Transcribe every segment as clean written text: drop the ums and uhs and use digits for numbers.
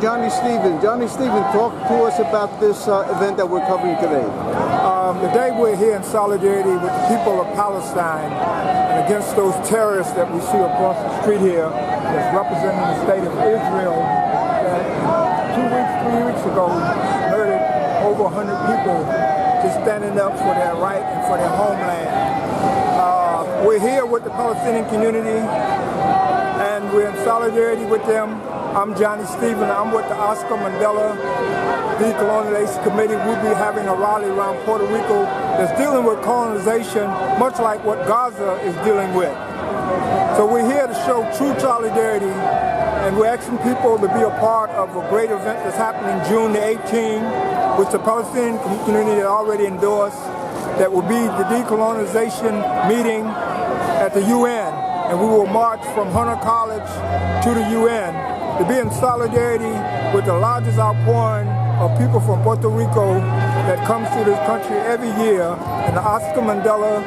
Johnny Stevens. Johnny Stevens, talk to us about this event that we're covering today. Today we're here in solidarity with the people of Palestine and against those terrorists that we see across the street here that's representing the state of Israel that 3 weeks ago murdered over 100 people just standing up for their right and for their homeland. We're here with the Palestinian community and we're in solidarity with them. I'm Johnny Stevens. I'm with the Oscar Mandela Decolonization Committee. We'll be having a rally around Puerto Rico that's dealing with colonization, much like what Gaza is dealing with. So we're here to show true solidarity, and we're asking people to be a part of a great event that's happening June the 18th, which the Palestinian community has already endorsed, that will be the decolonization meeting at the UN. And we will march from Hunter College to the UN to be in solidarity with the largest outpouring of people from Puerto Rico that comes to this country every year. And the Oscar Mandela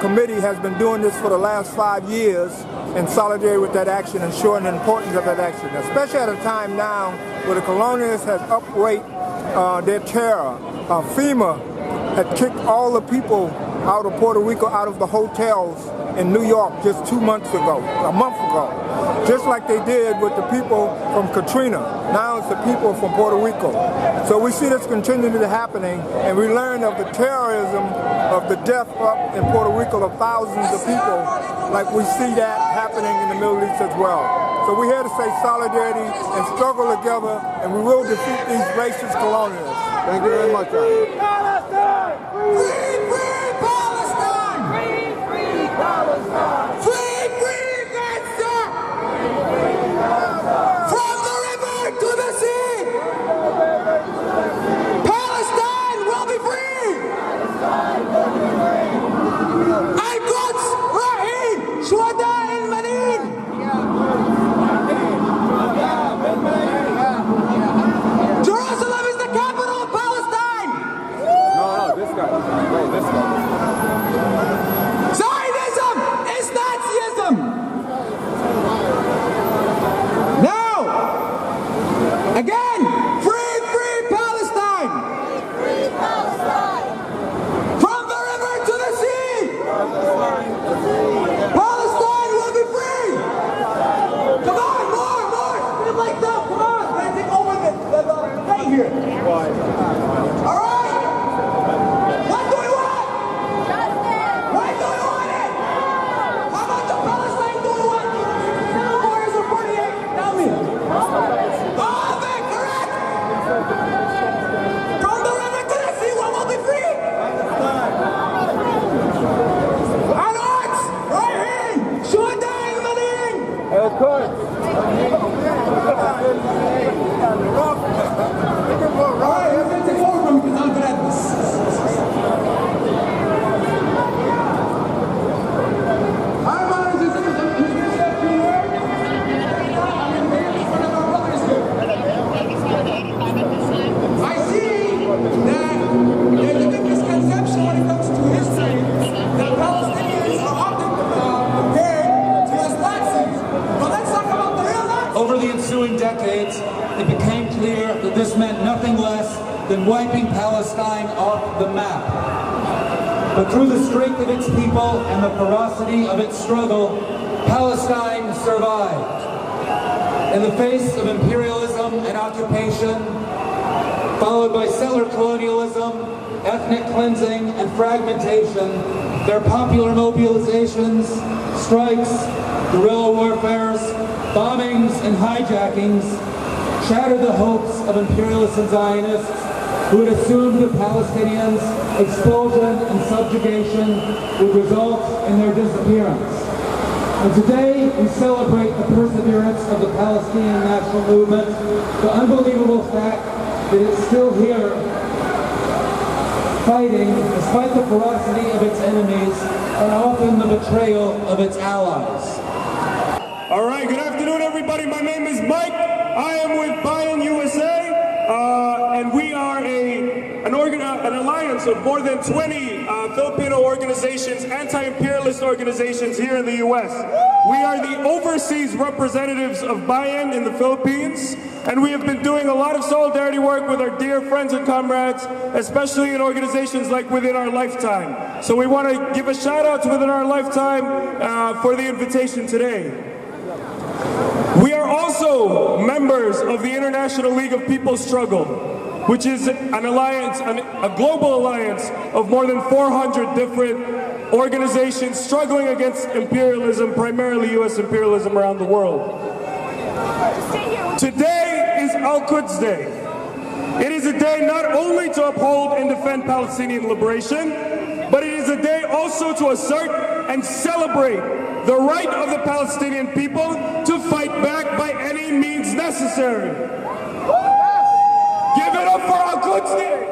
Committee has been doing this for the last 5 years in solidarity with that action and showing the importance of that action, especially at a time now where the colonialists has uprate their terror. FEMA had kicked all the people out of Puerto Rico out of the hotels in New York just a month ago, just like they did with the people from Katrina. Now it's the people from Puerto Rico. So we see this continuing to happening, and we learn of the terrorism of the death up in Puerto Rico of thousands of people, like we see that happening in the Middle East as well. So we're here to say solidarity and struggle together, and we will defeat these racist colonialists. Thank you very much, Johnny. Palestine! Free, free Palestine! Free, free Palestine! Free, free Gaza! From the river to the sea! Palestine will be free! Al-Quds, Rahim, Shuhada al-Madin! Jerusalem is the capital of Palestine! No, this guy. Wait, this guy. Zionism is Nazism! Now, again, free, free Palestine! Free Palestine! From the river to the sea! Palestine will be free! Come on, more! Spin like that, come on! Let's take over the thing here. All right? What do we want? Why do we want it? How much of Palestine do we want? Civil Wars of 48? Tell me. All of it, correct? From the river to the sea, what will be free? Al-Quds, Rahim, Shuhada al-Madin. All right, let's take over from because I'm good at this. I see that there's a big misconception when it comes to history that Palestinians are often compared to as Nazis. But let's talk about the real Nazis. Over the ensuing decades, it became clear that this meant nothing less than wiping Palestine off the map. But through the strength of its people and the ferocity of its struggle, Palestine survived. In the face of imperialism and occupation, followed by settler colonialism, ethnic cleansing, and fragmentation, their popular mobilizations, strikes, guerrilla warfares, bombings, and hijackings shattered the hopes of imperialists and Zionists who had assumed that Palestinians' expulsion and subjugation would result in their disappearance. And today, we celebrate the perseverance of the Palestinian national movement, the unbelievable fact that it's still here fighting despite the ferocity of its enemies and often the betrayal of its allies. All right, good afternoon, everybody. My name is Mike. I am with Bayern USA, and we are an alliance of more than 20 Filipino organizations, anti-imperialist organizations here in the U.S. We are the overseas representatives of Bayan in the Philippines. and we have been doing a lot of solidarity work with our dear friends and comrades, especially in organizations like Within Our Lifetime. So we want to give a shout out to Within Our Lifetime for the invitation today. We are also members of the International League of People's Struggle, which is an alliance, a global alliance of more than 400 different organizations struggling against imperialism, primarily US imperialism around the world. Today is Al-Quds Day. It is a day not only to uphold and defend Palestinian liberation, but it is a day also to assert and celebrate the right of the Palestinian people to fight back by any means necessary. Give it up for Al-Quds Day!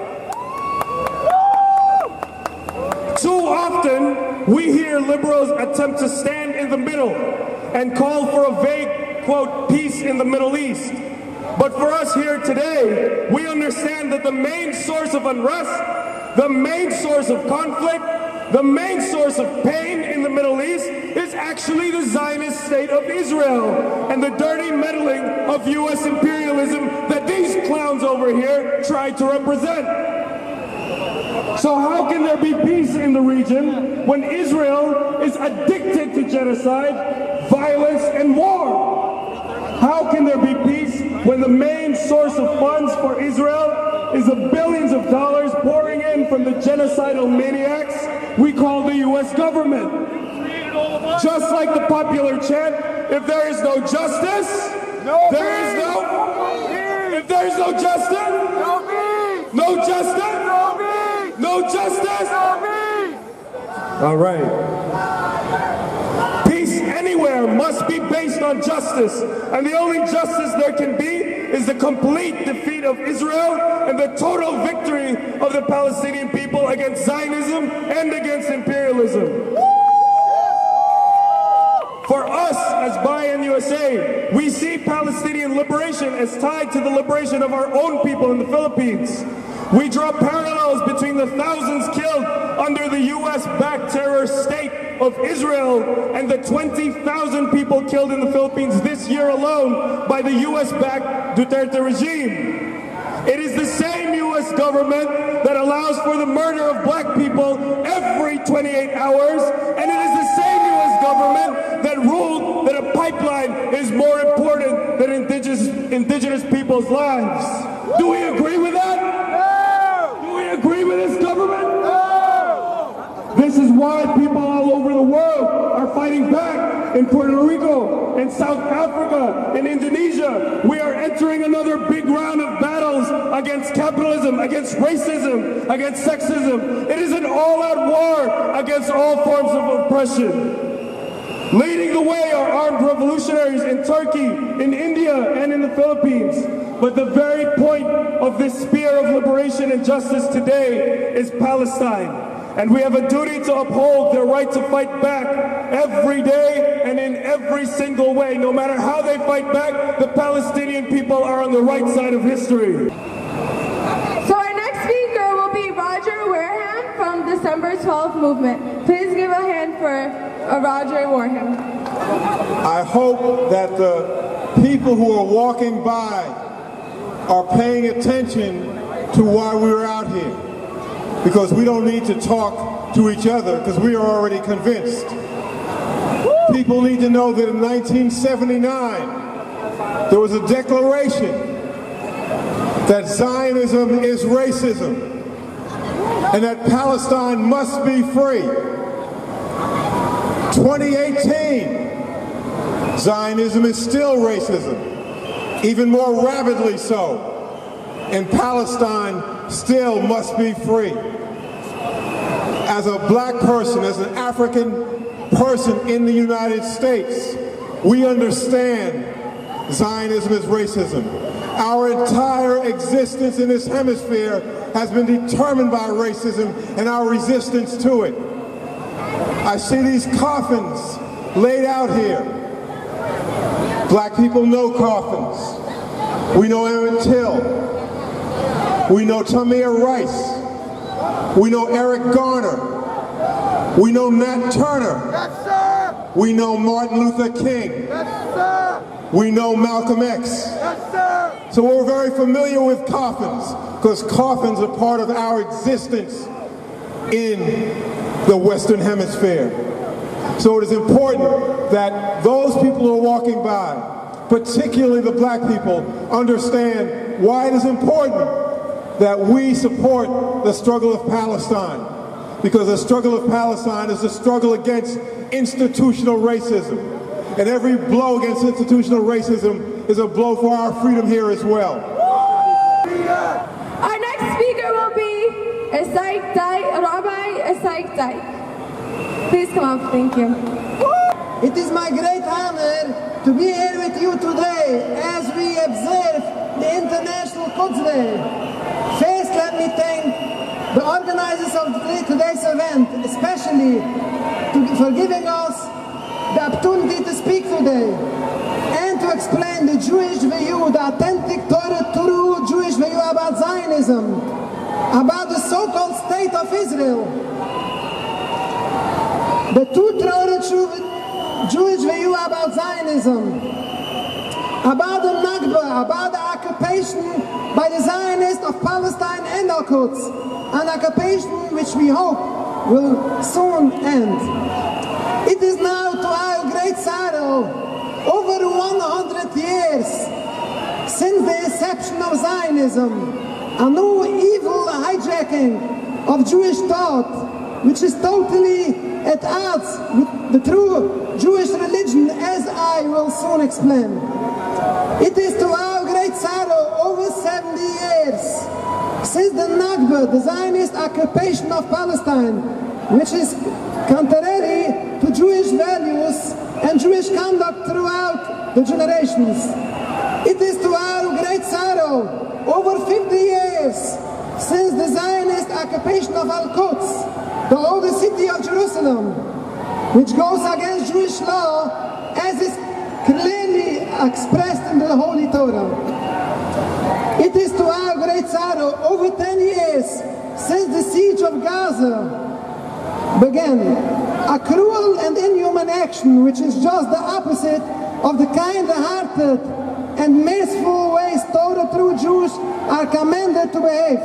Too often, we hear liberals attempt to stand in the middle and call for a vague, quote, peace in the Middle East. But for us here today, we understand that the main source of unrest, the main source of conflict, the main source of pain in the Middle East is actually the Zionist state of Israel and the dirty meddling of US imperialism that these clowns over here try to represent. So how can there be peace in the region when Israel is addicted to genocide, violence, and war? How can there be peace when the main source of funds for Israel is the billions of dollars pouring in from the genocidal maniacs we call the US government? Just like the popular chant, if there is no justice, there is no... If there is no justice, no justice, no justice. All right. Peace anywhere must be based on justice, and the only justice there can be is the complete defeat of Israel and the total victory of the Palestinian people against Zionism and against imperialism. For us, as Bayan USA, we see Palestinian liberation as tied to the liberation of our own people in the Philippines. We draw parallels between the thousands killed under the US-backed terror state of Israel and the 20,000 people killed in the Philippines this year alone by the US-backed Duterte regime. It is the same US government that allows for the murder of black people every 28 hours, and it is the same US government that ruled that a pipeline is more important than indigenous people's lives. Do we agree with that? No! Do we agree with this government? No! This is why people all over the world are fighting back in Puerto Rico, in South Africa, in Indonesia. We are entering another big round of battles against capitalism, against racism, against sexism. It is an all-out war against all forms of oppression. Leading the way are armed revolutionaries in Turkey, in India, and in the Philippines. But the very point of this spear of liberation and justice today is Palestine. And we have a duty to uphold their right to fight back every day and in every single way. No matter how they fight back, the Palestinian people are on the right side of history. So our next speaker will be Roger Wareham from December 12th movement. Please give a hand for Roger Wareham. I hope that the people who are walking by are paying attention to why we're out here. Because we don't need to talk to each other, because we are already convinced. People need to know that in 1979, there was a declaration that Zionism is racism, and that Palestine must be free. 2018, Zionism is still racism, even more rabidly so, and Palestine still must be free. As a black person, as an African person in the United States, we understand Zionism is racism. Our entire existence in this hemisphere has been determined by racism and our resistance to it. I see these coffins laid out here. Black people know coffins. We know Emmett Till. We know Tamir Rice. We know Eric Garner. We know Nat Turner. Yes, sir. We know Martin Luther King. Yes, sir. We know Malcolm X. Yes, sir. So we're very familiar with coffins, because coffins are part of our existence in the Western Hemisphere. So it is important that those people who are walking by, particularly the black people, understand why it is important that we support the struggle of Palestine. Because the struggle of Palestine is a struggle against institutional racism. And every blow against institutional racism is a blow for our freedom here as well. Our next speaker will be Rabbi Esaik Dai. Please come up, thank you. It is my great honor to be here with you today as we observe the International Quds Day. First, let me thank the organizers of today's event, especially for giving us the opportunity to speak today and to explain the Jewish view, the authentic true Jewish view about Zionism, about the so-called State of Israel. The true Jewish view about Zionism, about the Nakba, about the occupation by the Zionists of Palestine and Al-Quds, an occupation which we hope will soon end. It is now, to our great sorrow, over 100 years since the inception of Zionism, a new evil hijacking of Jewish thought, which is totally at odds with the true Jewish religion, as I will soon explain. It is, to our great sorrow, over 70 years since the Nakba, the Zionist occupation of Palestine, which is contrary to Jewish values and Jewish conduct throughout the generations. It is, to our great sorrow, over 50 years since the Zionist occupation of Al-Quds, the holy city of Jerusalem, which goes against Jewish law as is clearly expressed in the Holy Torah. It is, to our great sorrow, over 10 years since the siege of Gaza began, a cruel and inhuman action which is just the opposite of the kind-hearted and merciful ways Torah true Jews are commanded to behave.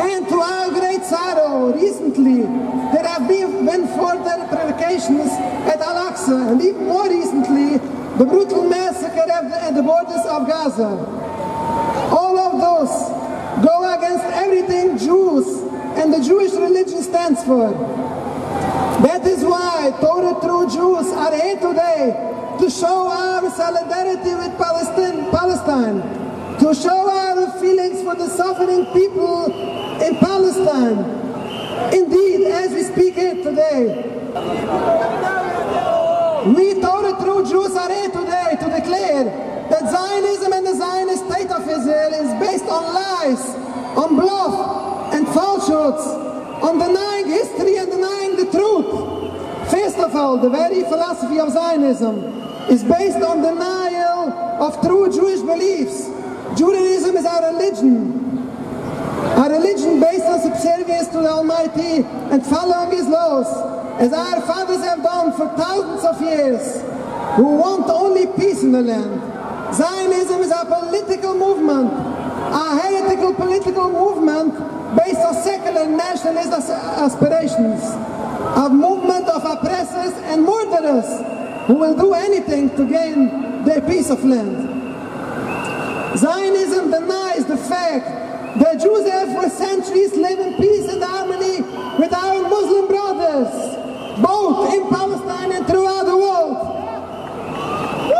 And to our great sorrow, recently there have been further provocations at Al-Aqsa, and even more recently the brutal massacre at the borders of Gaza. All of those go against everything Jews and the Jewish religion stands for. That is why Torah true Jews are here today to show our solidarity with Palestine, to show our feelings for the suffering people in Palestine. Indeed, as we speak here today, we Torah true Jews are here today to declare that Zionism and the Zionist State of Israel is based on lies, on bluff and falsehoods, on denying history and denying the truth. First of all, the very philosophy of Zionism is based on denial of true Jewish beliefs. Judaism is our religion based on subservience to the Almighty and following His laws, as our fathers have done for thousands of years, who want only peace in the land. Zionism is a political movement, a heretical political movement based on secular nationalist aspirations, a movement of oppressors and murderers who will do anything to gain their piece of land. Zionism denies the fact that Jews have for centuries lived in peace and harmony with our Muslim brothers, both in Palestine and throughout the world.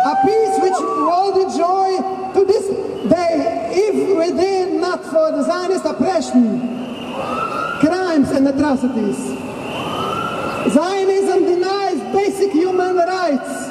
A peace which we all enjoy to this day, if we did not for the Zionist oppression, crimes and atrocities. Zionism denies basic human rights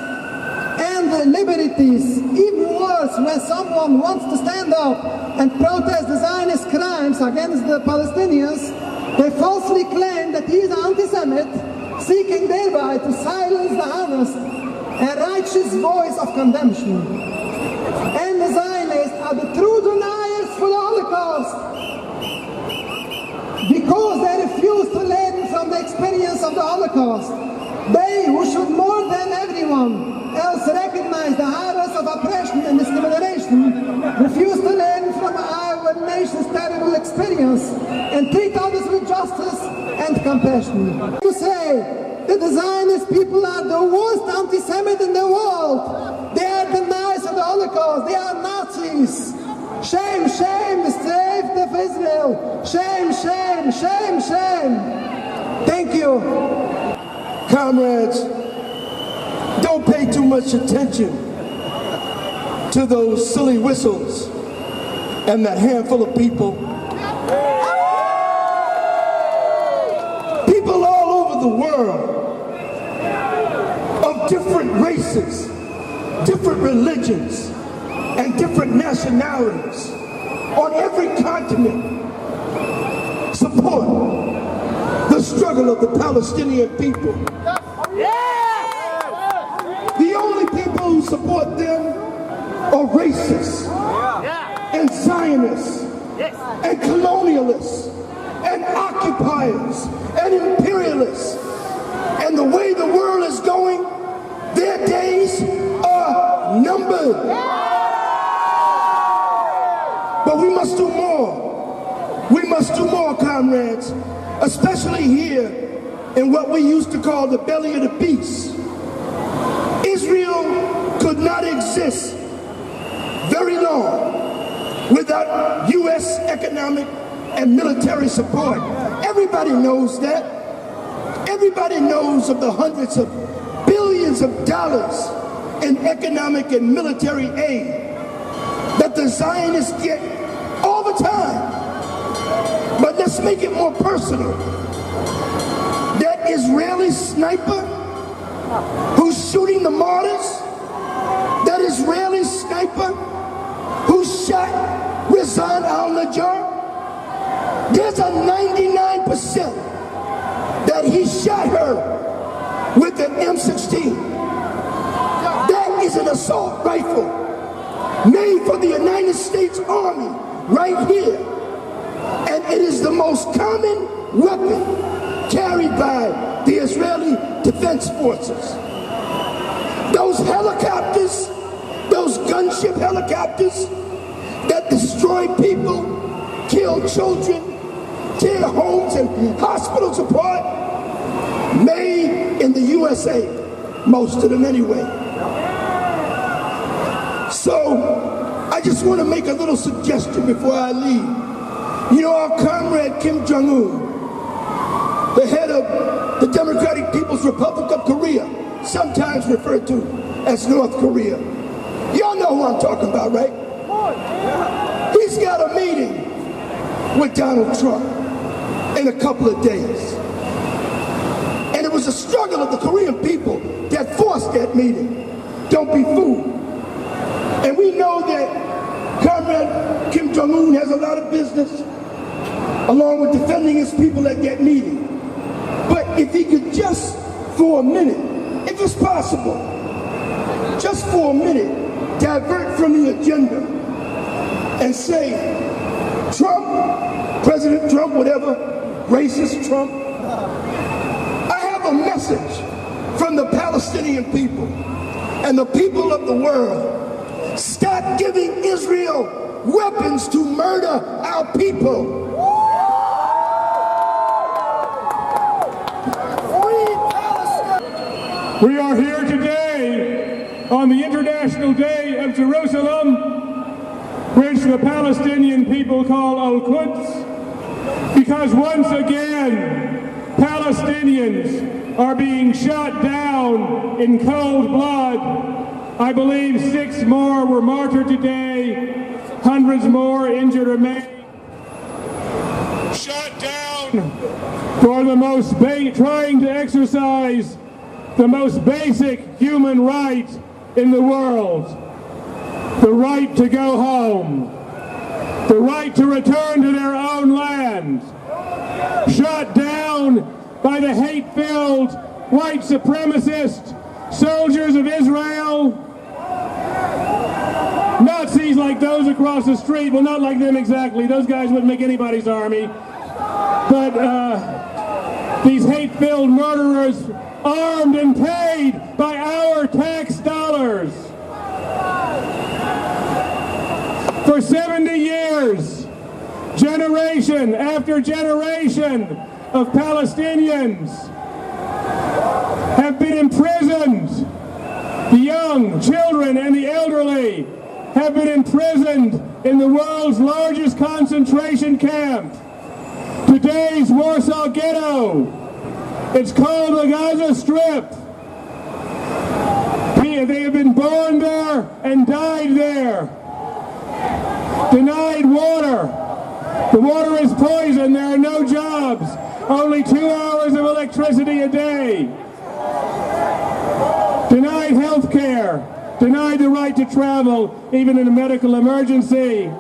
and liberties. Even worse, when someone wants to stand up and protest the Zionist crimes against the Palestinians, they falsely claim that he is an anti-Semite, seeking thereby to silence the honest and righteous voice of condemnation. And the Zionists are the true deniers for the Holocaust, because they refuse to learn from the experience of the Holocaust. They, who should more than everyone else recognize the horrors of oppression and discrimination, refuse to learn from our nation's terrible experience, and treat others with justice and compassion. To say that the Zionist people are the worst anti-Semite in the world. They are deniers of the Holocaust. They are Nazis. Shame, shame, the state of Israel. Shame, shame, shame, shame. Thank you. Comrades, don't pay too much attention to those silly whistles and that handful of people. People all over the world of different races, different religions, and different nationalities on every continent support the struggle of the Palestinian people. The only people who support them are racists and Zionists and colonialists and occupiers and imperialists. And the way the world is going, their days are numbered. But we must do more. We must do more, comrades, especially here in what we used to call the belly of the beast. Israel could not exist very long without U.S. economic and military support. Everybody knows that. Everybody knows of the hundreds of billions of dollars in economic and military aid that the Zionists get all the time. But let's make it more personal. That Israeli sniper who's shooting the martyrs, that Israeli sniper who shot Rizan al-Najjar, there's a 99% that he shot her with an M16. That is an assault rifle made for the United States Army right here. And it is the most common weapon carried by the Israeli Defense Forces. Those helicopters, those gunship helicopters that destroy people, kill children, tear homes and hospitals apart, made in the USA, most of them anyway. So, I just want to make a little suggestion before I leave. You know, our comrade Kim Jong-un, the head of the Democratic People's Republic of Korea, sometimes referred to as North Korea. Y'all know who I'm talking about, right? He's got a meeting with Donald Trump in a couple of days. And it was the struggle of the Korean people that forced that meeting. Don't be fooled. And we know that Comrade Kim Jong-un has a lot of business along with defending his people at that meeting. But if he could just for a minute, if it's possible, just for a minute, divert from the agenda and say, Trump, President Trump, whatever, racist Trump, I have a message from the Palestinian people and the people of the world. Stop giving Israel weapons to murder our people. We are here today on the International Day of Jerusalem, which the Palestinian people call Al-Quds, because once again, Palestinians are being shot down in cold blood. I believe 6 more were martyred today, hundreds more injured or maimed. Shot down for the most trying to exercise the most basic human right in the world, the right to go home, the right to return to their own land, shot down by the hate-filled white supremacist soldiers of Israel, Nazis like those across the street, well, not like them exactly, those guys wouldn't make anybody's army, but these hate-filled murderers armed and paid by our tax dollars. For 70 years, generation after generation of Palestinians have been imprisoned. The young, children, and the elderly have been imprisoned in the world's largest concentration camp, today's Warsaw Ghetto. It's called the Gaza Strip. They have been born there and died there. Denied water. The water is poison. There are no jobs. Only 2 hours of electricity a day. Denied health care. Denied the right to travel, even in a medical emergency.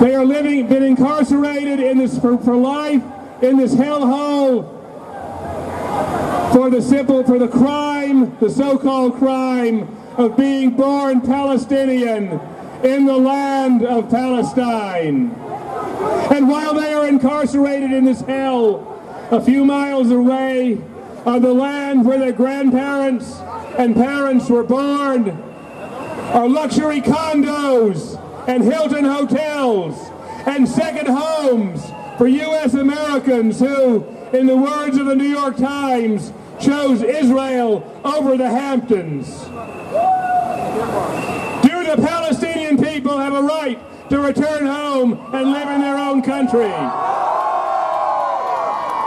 They are been incarcerated in this for life in this hellhole for the crime, the so-called crime of being born Palestinian in the land of Palestine. And while they are incarcerated in this hell, a few miles away on the land where their grandparents and parents were born, are luxury condos and Hilton hotels and second homes for U.S. Americans who, in the words of the New York Times, chose Israel over the Hamptons. Do the Palestinian people have a right to return home and live in their own country?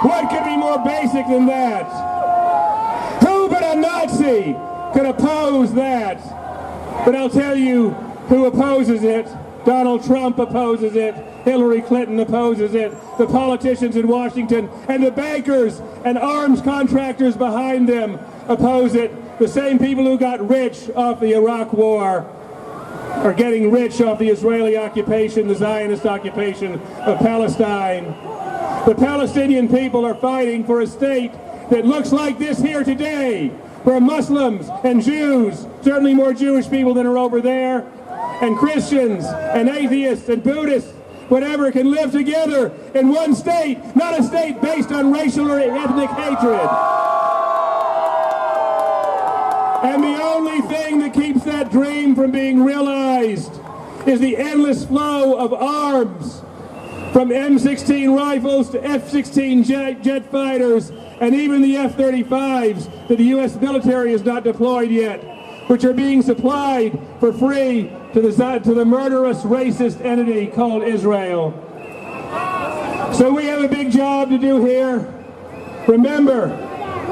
What could be more basic than that? Who but a Nazi could oppose that? But I'll tell you who opposes it. Donald Trump opposes it. Hillary Clinton opposes it. The politicians in Washington and the bankers and arms contractors behind them oppose it. The same people who got rich off the Iraq War are getting rich off the Israeli occupation, the Zionist occupation of Palestine. The Palestinian people are fighting for a state that looks like this here today, where Muslims and Jews, certainly more Jewish people than are over there, and Christians and atheists and Buddhists, whatever, can live together in one state, not a state based on racial or ethnic hatred. And the only thing that keeps that dream from being realized is the endless flow of arms, from M16 rifles to F-16 jet fighters, and even the F-35s that the U.S. military has not deployed yet, which are being supplied for free to the murderous racist entity called Israel. So we have a big job to do here. Remember,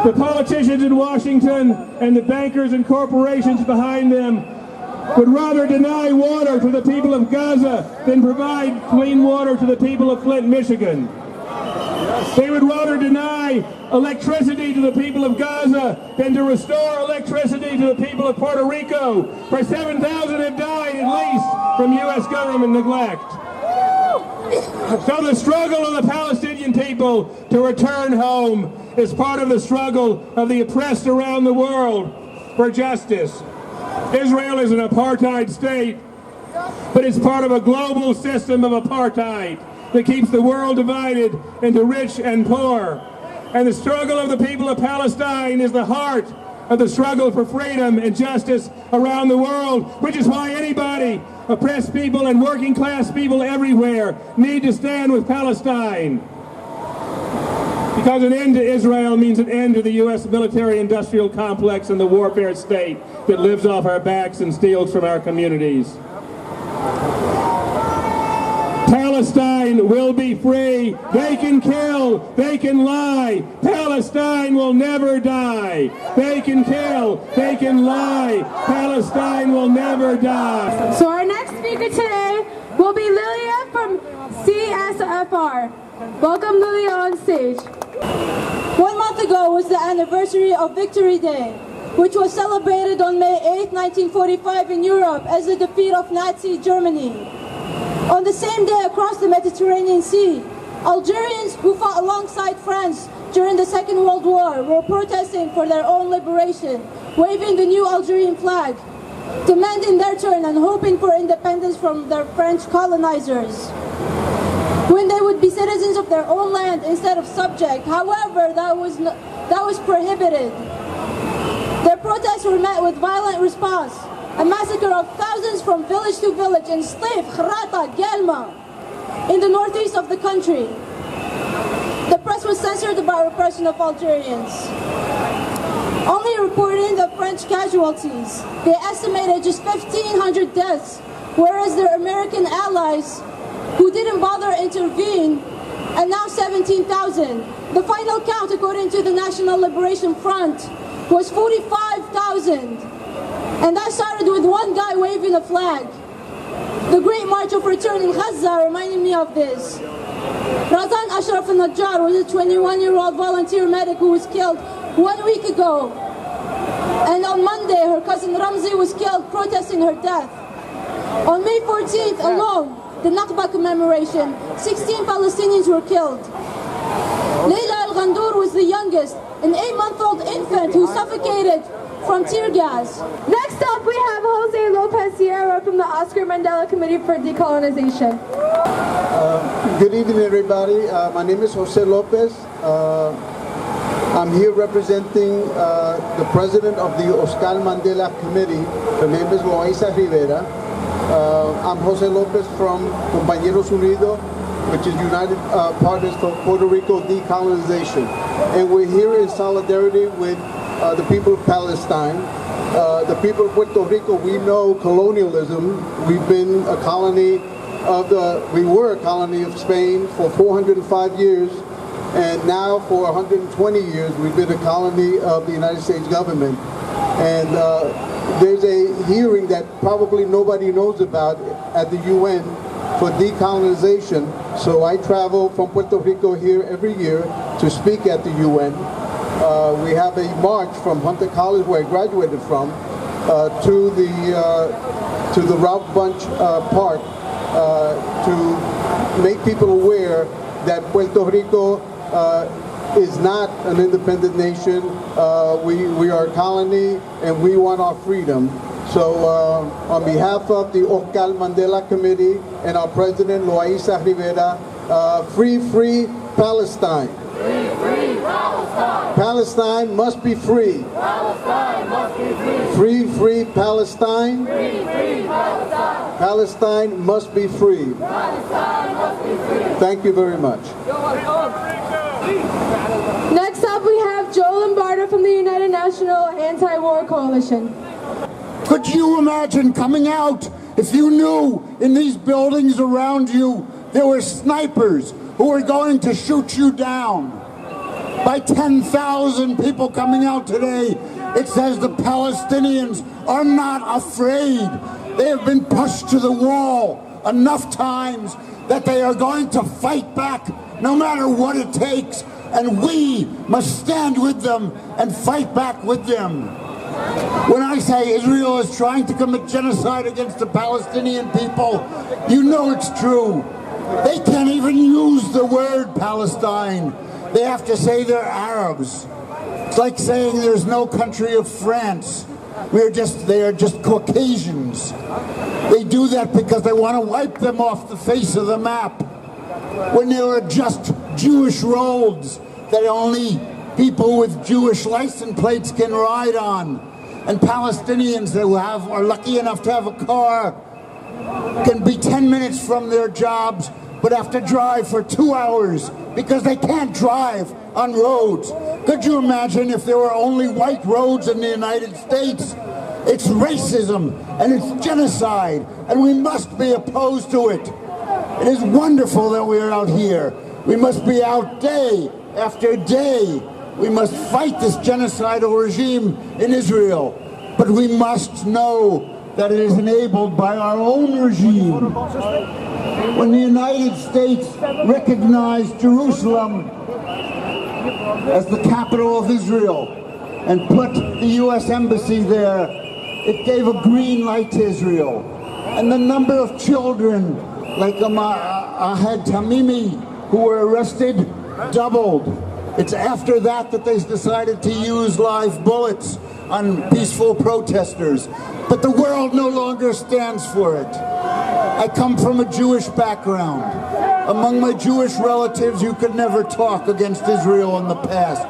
the politicians in Washington and the bankers and corporations behind them would rather deny water to the people of Gaza than provide clean water to the people of Flint, Michigan. They would rather deny electricity to the people of Gaza than to restore electricity to the people of Puerto Rico, where 7,000 have died at least from U.S. government neglect. So the struggle of the Palestinian people to return home is part of the struggle of the oppressed around the world for justice. Israel is an apartheid state, but it's part of a global system of apartheid that keeps the world divided into rich and poor. And the struggle of the people of Palestine is the heart of the struggle for freedom and justice around the world, which is why anybody, oppressed people and working class people everywhere, need to stand with Palestine. Because an end to Israel means an end to the U.S. military-industrial complex and the warfare state that lives off our backs and steals from our communities. Palestine will be free. They can kill. They can lie. Palestine will never die. They can kill. They can lie. Palestine will never die. So our next speaker today will be Lilia from CSFR. Welcome, Lilia, on stage. 1 month ago was the anniversary of Victory Day, which was celebrated on May 8, 1945 in Europe as the defeat of Nazi Germany. On the same day across the Mediterranean Sea, Algerians who fought alongside France during the Second World War were protesting for their own liberation, waving the new Algerian flag, demanding their turn and hoping for independence from their French colonizers, when they would be citizens of their own land instead of subject. However, that was prohibited. Their protests were met with violent response. a massacre of thousands from village to village in Stif, Khrata, Gelma, in the northeast of the country. The press was censored about repression of Algerians, only reporting the French casualties. They estimated just 1,500 deaths, whereas their American allies, who didn't bother intervene, announced 17,000. The final count, according to the National Liberation Front, was 45,000. And that started with one guy waving a flag. The Great March of Return in Gaza reminded me of this. Razan Ashraf al-Najjar was a 21-year-old volunteer medic who was killed 1 week ago. And on Monday, her cousin Ramzi was killed protesting her death. On May 14th alone, the Nakba commemoration, 16 Palestinians were killed. Leila al-Ghandour was the youngest, an 8-month-old infant who suffocated from tear gas. Next up, we have Jose Lopez Sierra from the Oscar Mandela Committee for Decolonization. Good evening, everybody. My name is Jose Lopez. I'm here representing the president of the Oscar Mandela Committee. Her name is Loaiza Rivera. I'm Jose Lopez from Compañeros Unidos, which is United Partners for Puerto Rico Decolonization. And we're here in solidarity with the people of Palestine. The people of Puerto Rico, we know colonialism. We've been a colony we were a colony of Spain for 405 years. And now for 120 years, we've been a colony of the United States government. And there's a hearing that probably nobody knows about at the UN for decolonization. So I travel from Puerto Rico here every year to speak at the UN. We have a march from Hunter College, where I graduated from, to the Ralph Bunche Park to make people aware that Puerto Rico is not an independent nation. We are a colony and we want our freedom. So on behalf of the Oscar Mandela Committee and our president, Loaiza Rivera, free Palestine. Free Palestine. Palestine must be free. Palestine must be free. Free Palestine. Free Palestine. Palestine must be free. Palestine must be free. Thank you very much. Next up, we have Joe Lombardo from the United National Anti-War Coalition. Could you imagine coming out if you knew in these buildings around you there were snipers who were going to shoot you down? By 10,000 people coming out today, it says the Palestinians are not afraid. They have been pushed to the wall enough times that they are going to fight back no matter what it takes, and we must stand with them and fight back with them. When I say Israel is trying to commit genocide against the Palestinian people, you know it's true. They can't even use the word Palestine. They have to say they're Arabs. It's like saying there's no country of France. They are just Caucasians. They do that because they want to wipe them off the face of the map. When there are just Jewish roads that only people with Jewish license plates can ride on. And Palestinians that are lucky enough to have a car can be 10 minutes from their jobs, but have to drive for 2 hours because they can't drive on roads. Could you imagine if there were only white roads in the United States? It's racism and it's genocide, and we must be opposed to it. It is wonderful that we are out here. We must be out day after day. We must fight this genocidal regime in Israel. But we must know that it is enabled by our own regime. When the United States recognized Jerusalem as the capital of Israel and put the U.S. embassy there, it gave a green light to Israel. And the number of children like Ahad Tamimi who were arrested doubled. It's after that that they decided to use live bullets on peaceful protesters. But the world no longer stands for it. I come from a Jewish background. Among my Jewish relatives, you could never talk against Israel in the past.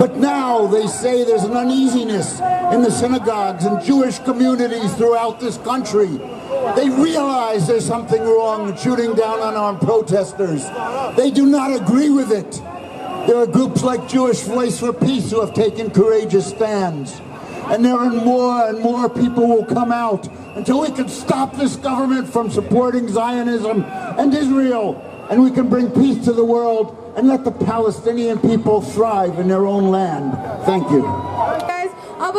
But now they say there's an uneasiness in the synagogues and Jewish communities throughout this country. They realize there's something wrong with shooting down unarmed protesters. They do not agree with it. There are groups like Jewish Voice for Peace who have taken courageous stands. And there are more and more people will come out until we can stop this government from supporting Zionism and Israel, and we can bring peace to the world and let the Palestinian people thrive in their own land. Thank you. Guys, but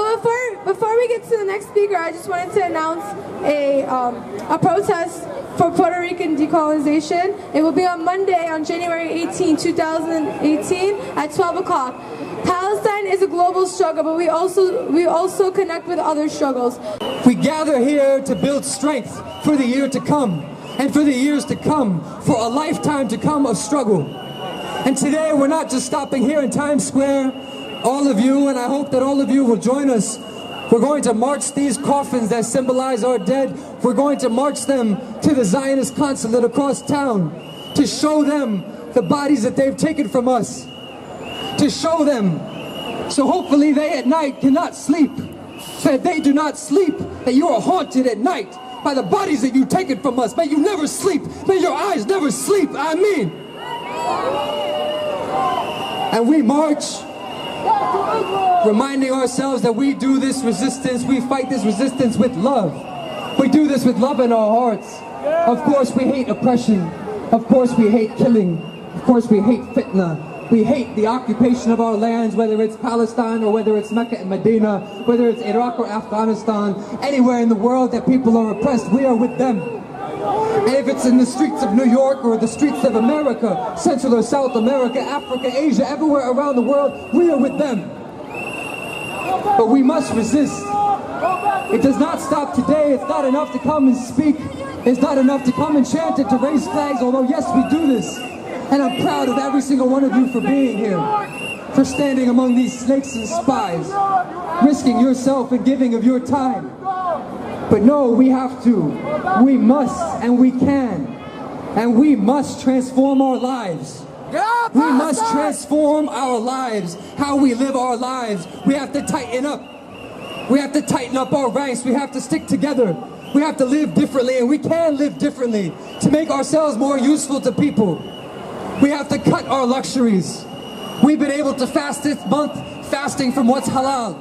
before we get to the next speaker, I just wanted to announce a protest for Puerto Rican decolonization. It will be on Monday, on January 18, 2018 at 12 o'clock. Palestine is a global struggle, but we also connect with other struggles. We gather here to build strength for the year to come, and for the years to come, for a lifetime to come of struggle. And today we're not just stopping here in Times Square. All of you, and I hope that all of you will join us. We're going to march these coffins that symbolize our dead. We're going to march them to the Zionist consulate across town to show them the bodies that they've taken from us. To show them, so hopefully they at night cannot sleep. So that they do not sleep, that you are haunted at night by the bodies that you've taken from us. May you never sleep. May your eyes never sleep. Amen. And we march, reminding ourselves that we do this resistance, we fight this resistance with love. We do this with love in our hearts. Of course we hate oppression. Of course we hate killing. Of course we hate fitna. We hate the occupation of our lands, whether it's Palestine or whether it's Mecca and Medina, whether it's Iraq or Afghanistan, anywhere in the world that people are oppressed, we are with them. And if it's in the streets of New York or the streets of America, Central or South America, Africa, Asia, everywhere around the world, we are with them. But we must resist. It does not stop today. It's not enough to come and speak. It's not enough to come and chant and to raise flags, although yes, we do this. And I'm proud of every single one of you for being here, for standing among these snakes and spies, risking yourself and giving of your time. But no, we have to, we must, and we can, and we must transform our lives. We must transform our lives, how we live our lives. We have to tighten up. We have to tighten up our ranks. We have to stick together. We have to live differently, and we can live differently to make ourselves more useful to people. We have to cut our luxuries. We've been able to fast this month, fasting from what's halal.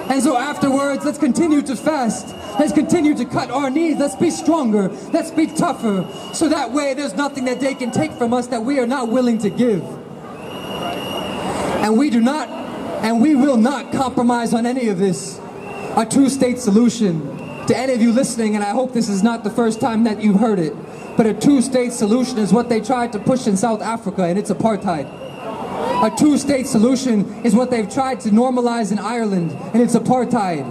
And so afterwards, let's continue to fast. Let's continue to cut our needs. Let's be stronger. Let's be tougher. So that way there's nothing that they can take from us that we are not willing to give. And we do not, and we will not compromise on any of this. A two-state solution. To any of you listening, and I hope this is not the first time that you've heard it, but a two-state solution is what they tried to push in South Africa, and it's apartheid. A two-state solution is what they've tried to normalize in Ireland, and it's apartheid.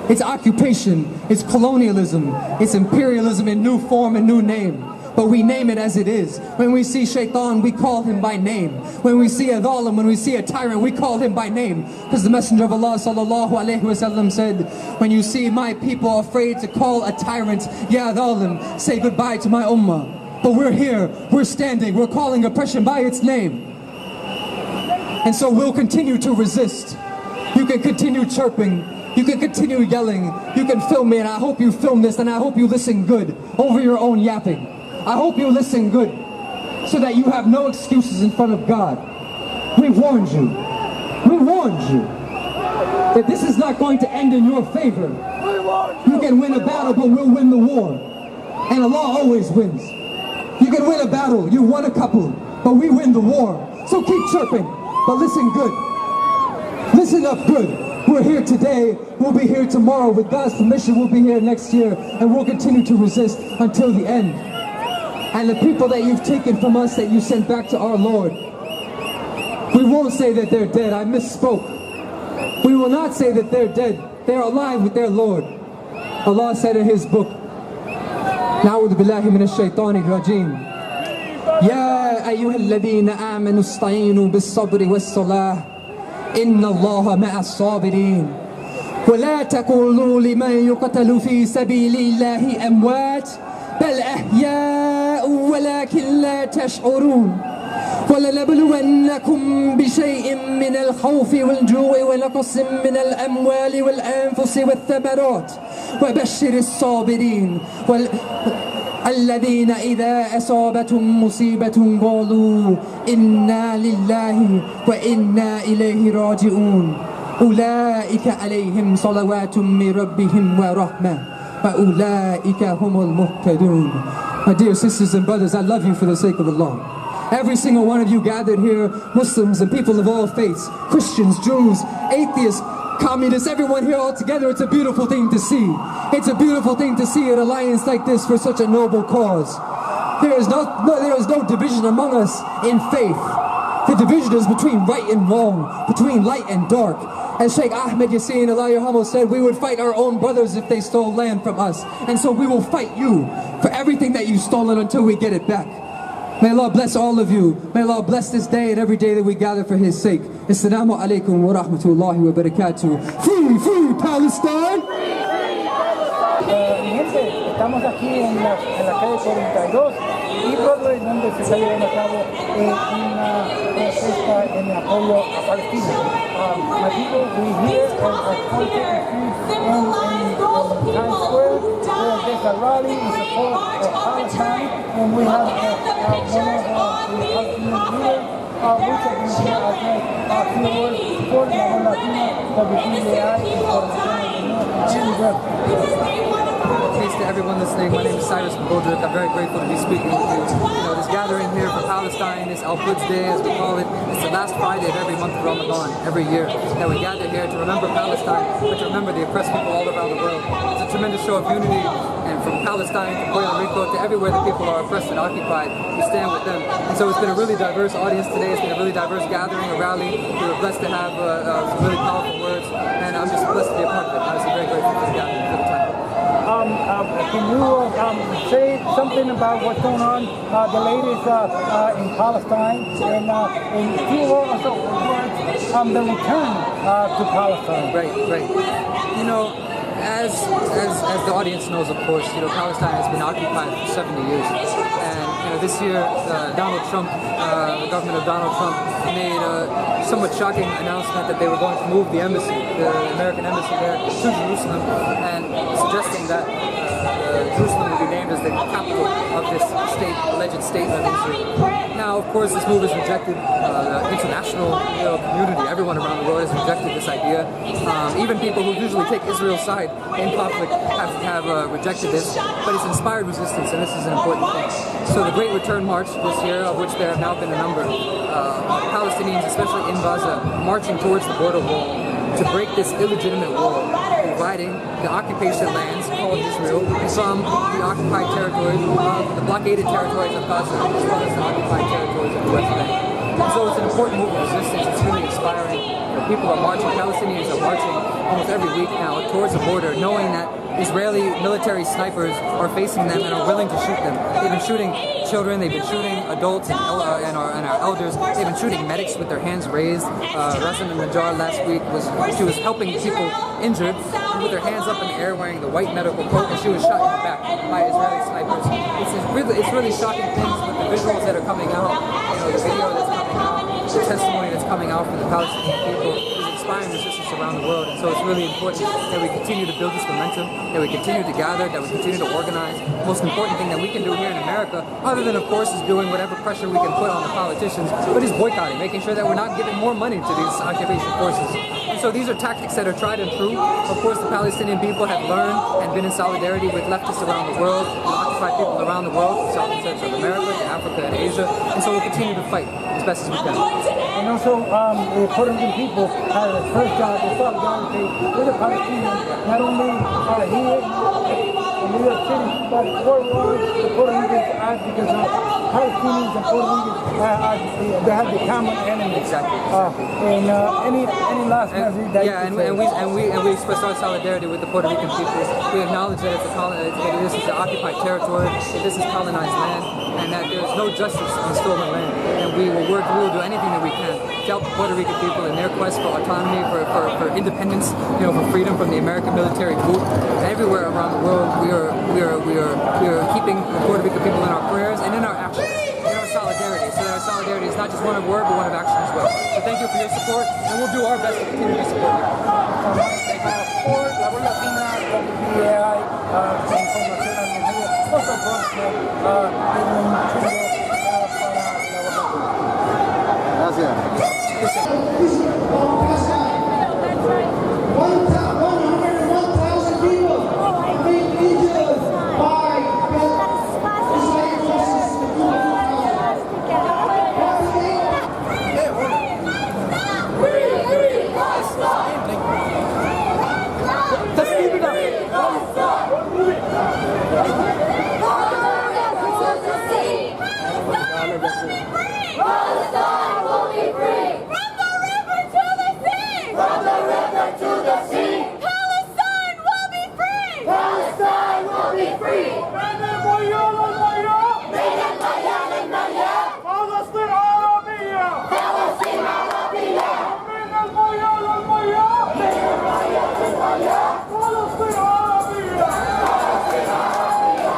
It's occupation, it's colonialism, it's imperialism in new form and new name. But we name it as it is. When we see Shaitan, we call him by name. When we see a dhalim, when we see a tyrant, we call him by name. Because the Messenger of Allah sallallahu alaihi wasallam said, when you see my people afraid to call a tyrant, ya dhalim, say goodbye to my ummah. But we're here, we're standing, we're calling oppression by its name. And so we'll continue to resist. You can continue chirping. You can continue yelling. You can film me, and I hope you film this, and I hope you listen good over your own yapping. I hope you listen good, so that you have no excuses in front of God. We warned you. We warned you that this is not going to end in your favor. You can win a battle, but we'll win the war. And Allah always wins. You can win a battle, you won a couple, but we win the war. So keep chirping, but listen good. Listen up good. We're here today, we'll be here tomorrow. With God's permission, we'll be here next year, and we'll continue to resist until the end. And the people that you've taken from us, that you sent back to our Lord, we won't say that they're dead. I misspoke. We will not say that they're dead. They're alive with their Lord. Allah said in His book, Na'udhu billahi minash shaitanir rajim. Ya ayyuhalladhina amanu ista'inu bis-sabri was-salah. Inna Allaha ma'as sabirin. ولا تقولوا لمن يقتل في سبيل الله أموات بل أحياء ولكن لا تشعرون ولنبلونكم بشيء من الخوف والجوع ونقص من الأموال والأنفس والثمرات وبشر الصابرين الذين إذا أصابتهم مصيبة قالوا إنا لله وإنا إليه راجعون أولئك عليهم صلوات من ربهم ورحمة وأولئك هم المهتدون. My dear sisters and brothers, I love you for the sake of Allah. Every single one of you gathered here, Muslims and people of all faiths, Christians, Jews, atheists, communists, everyone here all together, it's a beautiful thing to see. It's a beautiful thing to see an alliance like this for such a noble cause. There is no division among us in faith. The division is between right and wrong, between light and dark. As Sheikh Ahmed Yassin Allah Yarhamu said, we would fight our own brothers if they stole land from us. And so we will fight you for everything that you've stolen until we get it back. May Allah bless all of you. May Allah bless this day and every day that we gather for His sake. Assalamu alaikum wa rahmatullahi wa barakatuh. Free, free Palestine! Mi gente, estamos aquí en la calle 42 y Broadway, donde se está llevando a cabo una protesta en apoyo a Palestina. My people, we here at Contact in Times Square, where there's a rally in support of Palestine, and we have one of the Palestinian leaders, which are going to share a few words for la Latina, WPAI, for Peace to everyone listening. My name is Cyrus Goldrick. I'm very grateful to be speaking with you. This gathering here for Palestine, this Al-Quds Day as we call it, it's the last Friday of every month of Ramadan, every year, that we gather here to remember Palestine, but to remember the oppressed people all around the world. It's a tremendous show of unity, and from Palestine to Puerto Rico to everywhere the people are oppressed and occupied, we stand with them. And so it's been a really diverse audience today. It's been a really diverse gathering, a rally. We were blessed to have some really powerful words, and I'm just blessed to be a part of it. I'm obviously very grateful for the gathering, for the time. Can you say something about what's going on, the latest in Palestine, and few also words, the return to Palestine? Right. You know, as the audience knows, of course, Palestine has been occupied for 70 years, and this year, Donald Trump, the government of Donald Trump, made a somewhat shocking announcement that they were going to move the embassy, the American embassy there, to Jerusalem, and suggesting that Jerusalem will be named as the capital of this alleged state of Israel. Now, of course, this move is rejected. The international community, everyone around the world has rejected this idea. Even people who usually take Israel's side in conflict have rejected this, but it's inspired resistance, and this is an important thing. So the Great Return March this year, of which there have now been a number, Palestinians, especially in Gaza, marching towards the border wall to break this illegitimate wall, dividing the occupation lands called Israel from the occupied territories, the blockaded territories of Gaza, as well as the occupied territories of the West Bank. And so it's an important move of resistance. It's really inspiring. People are marching, Palestinians are marching almost every week now towards the border, knowing that Israeli military snipers are facing them and are willing to shoot them. They've been shooting children, they've been shooting adults and our elders, they've been shooting medics with their hands raised. Razan al-Najjar last week she was helping people injured with their hands up in the air wearing the white medical coat, and she was shot in the back by Israeli snipers. It's really shocking things, but the visuals that are coming out, the video that's coming out, the testimony that's coming out from the Palestinian people is inspiring resistance around the world. And so it's really important that we continue to build this momentum, that we continue to gather, that we continue to organize. The most important thing that we can do here in America, other than of course is doing whatever pressure we can put on the politicians, but is boycotting, making sure that we're not giving more money to these occupation forces. And so these are tactics that are tried and true. Of course, the Palestinian people have learned and been in solidarity with leftists around the world, with occupied people around the world, South and Central America, to Africa and Asia. And so we'll continue to fight as best as we can. And also, the Puerto Rican people have a first job in solidarity with the Palestinians, not only here in New York City, but worldwide. The Puerto Ricans act because Palestinians and Puerto Ricans they have the common enemy. Exactly. And any last message that we express our solidarity with the Puerto Rican people. We acknowledge that this is an occupied territory, that this is colonized land, and that there is no justice on stolen land. And we will do anything that we can to help the Puerto Rican people in their quest for autonomy, for independence, for freedom from the American military coup. Everywhere around the world, we are keeping the Puerto Rican people in our prayers and in our actions, in our solidarity. So our solidarity is not just one of word, but one of action as well. So thank you for your support, and we'll do our best to continue to support you. Por la voz latina, WBAI, información al mundo, also Bronxville, tiene un chulo para la voz latina. Gracias. 101,000 people are being injured by Israeli forces. Palestine will be free! From the river to the sea! From the river to the sea! Palestine will be free! Palestine will be free! من البيان للبيان! من البيان للبيان! فلسطين عربية! فلسطين عربية! من البيان للبيان! من البيان للبيان! فلسطين عربية! فلسطين عربية!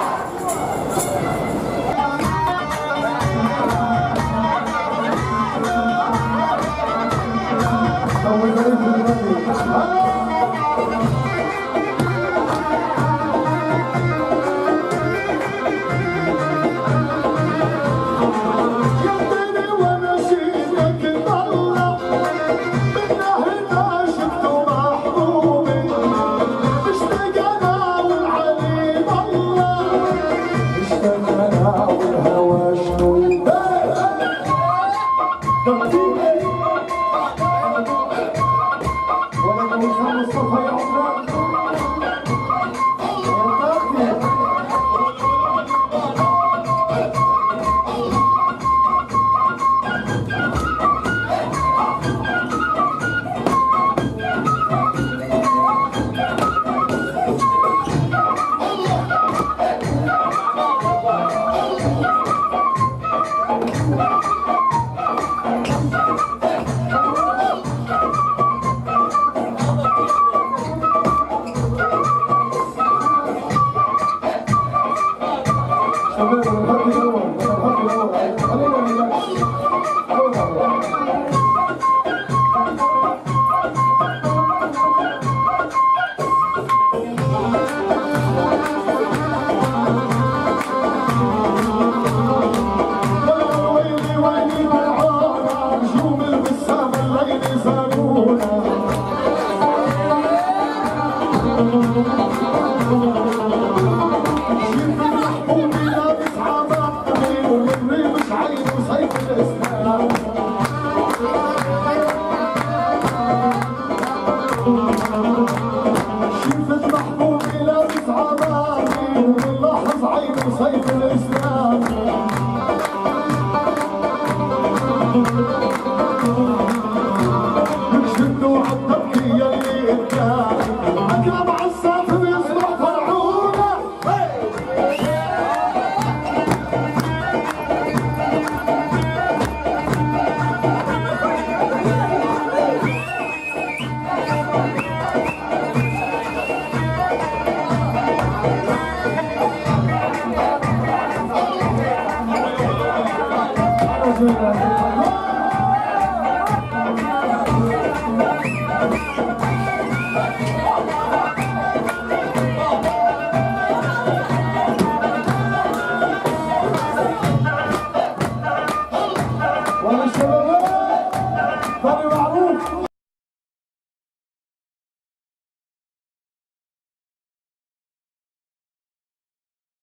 والشباب طارق معروف